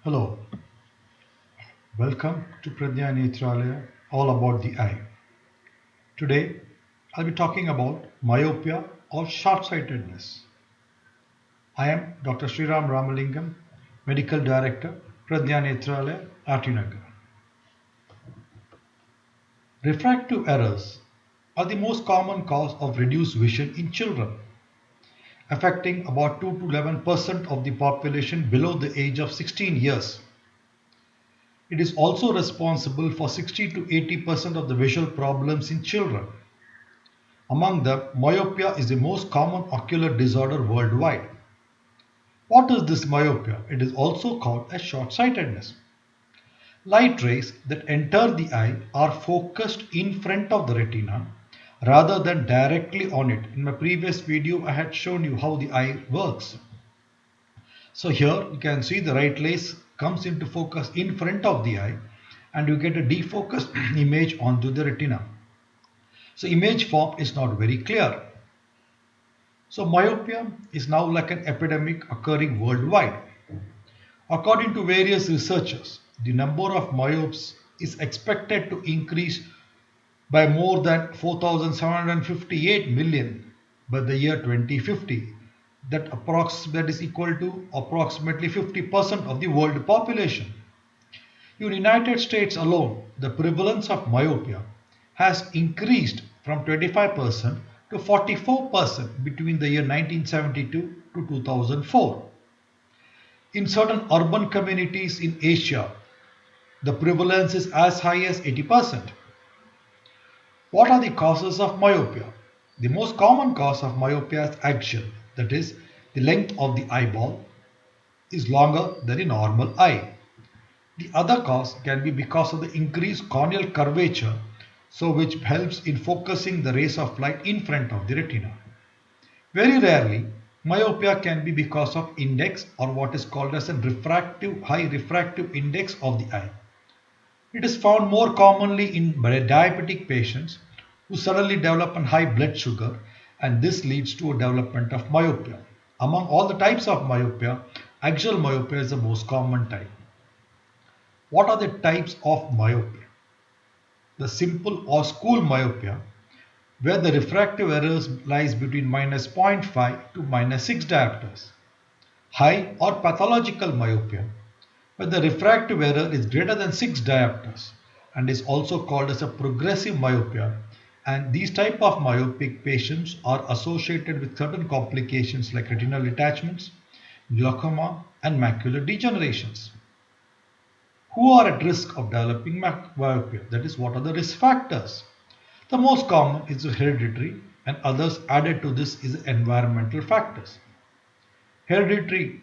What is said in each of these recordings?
Hello, welcome to Pradnya Netralaya, all about the eye. Today, I'll be talking about myopia or short-sightedness. I am Dr. Sriram Ramalingam, Medical Director, Pradnya Netralaya, Artinagar. Refractive errors are the most common cause of reduced vision in children, affecting about 2 to 11% of the population below the age of 16 years. It is also responsible for 60 to 80% of the visual problems in children. Among them, myopia is the most common ocular disorder worldwide. What is this myopia? It is also called as short-sightedness. Light rays that enter the eye are focused in front of the retina rather than directly on it. In my previous video, I had shown you how the eye works. So here you can see the light rays comes into focus in front of the eye and you get a defocused image onto the retina. So image form is not very clear. So myopia is now like an epidemic occurring worldwide. According to various researchers, the number of myopes is expected to increase by more than 4,758 million by the year 2050. That is equal to approximately 50% of the world population. In the United States alone, the prevalence of myopia has increased from 25% to 44% between the year 1972 to 2004. In certain urban communities in Asia, the prevalence is as high as 80%. What are the causes of myopia? The most common cause of myopia is axial, that is, the length of the eyeball is longer than a normal eye. The other cause can be because of the increased corneal curvature, so which helps in focusing the rays of light in front of the retina. Very rarely, myopia can be because of index or what is called as a high refractive index of the eye. It is found more commonly in diabetic patients who suddenly develop a high blood sugar, and this leads to a development of myopia. Among all the types of myopia, axial myopia is the most common type. What are the types of myopia? The simple or school myopia, where the refractive errors lies between minus zero point -0.5 to minus -6 diopters. High or pathological myopia, where the refractive error is greater than 6 diopters and is also called as a progressive myopia, and these type of myopic patients are associated with certain complications like retinal detachments, glaucoma and macular degenerations. Who are at risk of developing myopia? That is, what are the risk factors? The most common is hereditary, and others added to this is environmental factors. Hereditary: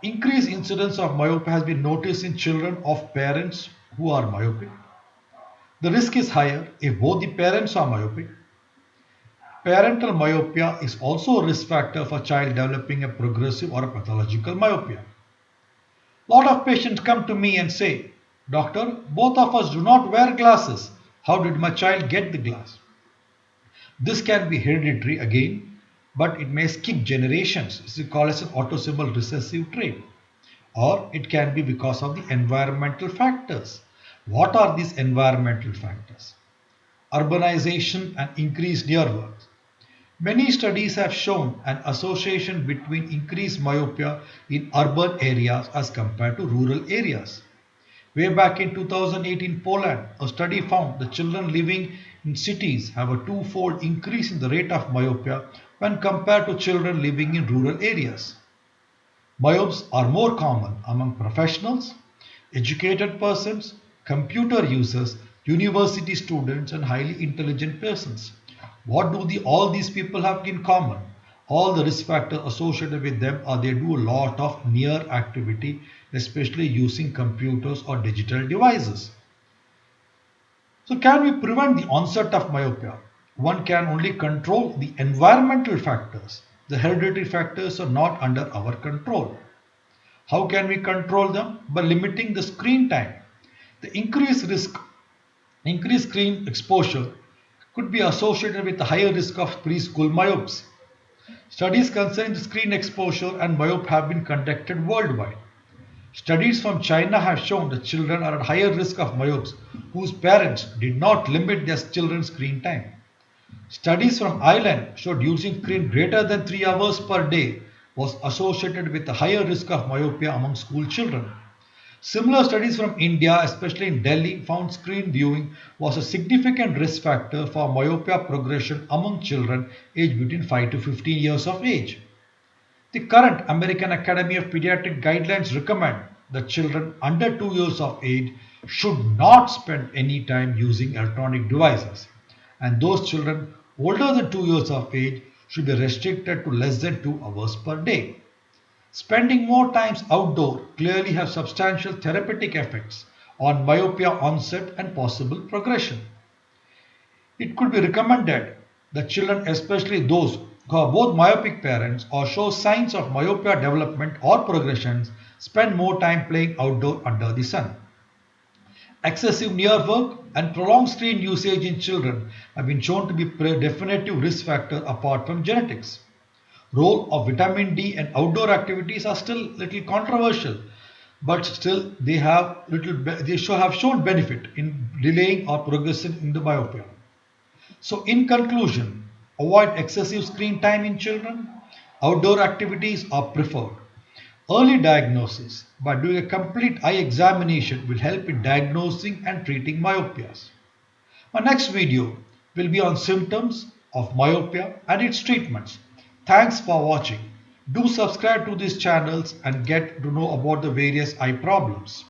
increased incidence of myopia has been noticed in children of parents who are myopic. The risk is higher if both the parents are myopic. Parental myopia is also a risk factor for child developing a progressive or a pathological myopia. A lot of patients come to me and say, "Doctor, both of us do not wear glasses. How did my child get the glass?" This can be hereditary again, but it may skip generations. This is called as an autosomal recessive trait. Or it can be because of the environmental factors. What are these environmental factors? Urbanization and increased earthwork. Many studies have shown an association between increased myopia in urban areas as compared to rural areas. Way back in 2008 in Poland, a study found that children living in cities have a twofold increase in the rate of myopia when compared to children living in rural areas. Myopes are more common among professionals, educated persons, computer users, university students, and highly intelligent persons. What do all these people have in common? All the risk factors associated with them are they do a lot of near activity, especially using computers or digital devices. So, can we prevent the onset of myopia? One can only control the environmental factors. The hereditary factors are not under our control. How can we control them? By limiting the screen time. The increased screen exposure could be associated with a higher risk of preschool myopes. Studies concerning screen exposure and myopia have been conducted worldwide. Studies from China have shown that children are at higher risk of myopes whose parents did not limit their children's screen time. Studies from Ireland showed using screen greater than 3 hours per day was associated with a higher risk of myopia among school children. Similar studies from India, especially in Delhi, found screen viewing was a significant risk factor for myopia progression among children aged between 5 to 15 years of age. The current American Academy of Pediatric guidelines recommend that children under 2 years of age should not spend any time using electronic devices, and those children older than 2 years of age should be restricted to less than 2 hours per day. Spending more times outdoor clearly has substantial therapeutic effects on myopia onset and possible progression. It could be recommended that children, especially those who have both myopic parents or show signs of myopia development or progressions, spend more time playing outdoor under the sun. Excessive near work and prolonged screen usage in children have been shown to be a definitive risk factor apart from genetics. Role of vitamin D and outdoor activities are still little controversial, but still they have shown benefit in delaying or progressing in the myopia. So, in conclusion, avoid excessive screen time in children. Outdoor activities are preferred. Early diagnosis by doing a complete eye examination will help in diagnosing and treating myopias. My next video will be on symptoms of myopia and its treatments. Thanks for watching. Do subscribe to these channels and get to know about the various eye problems.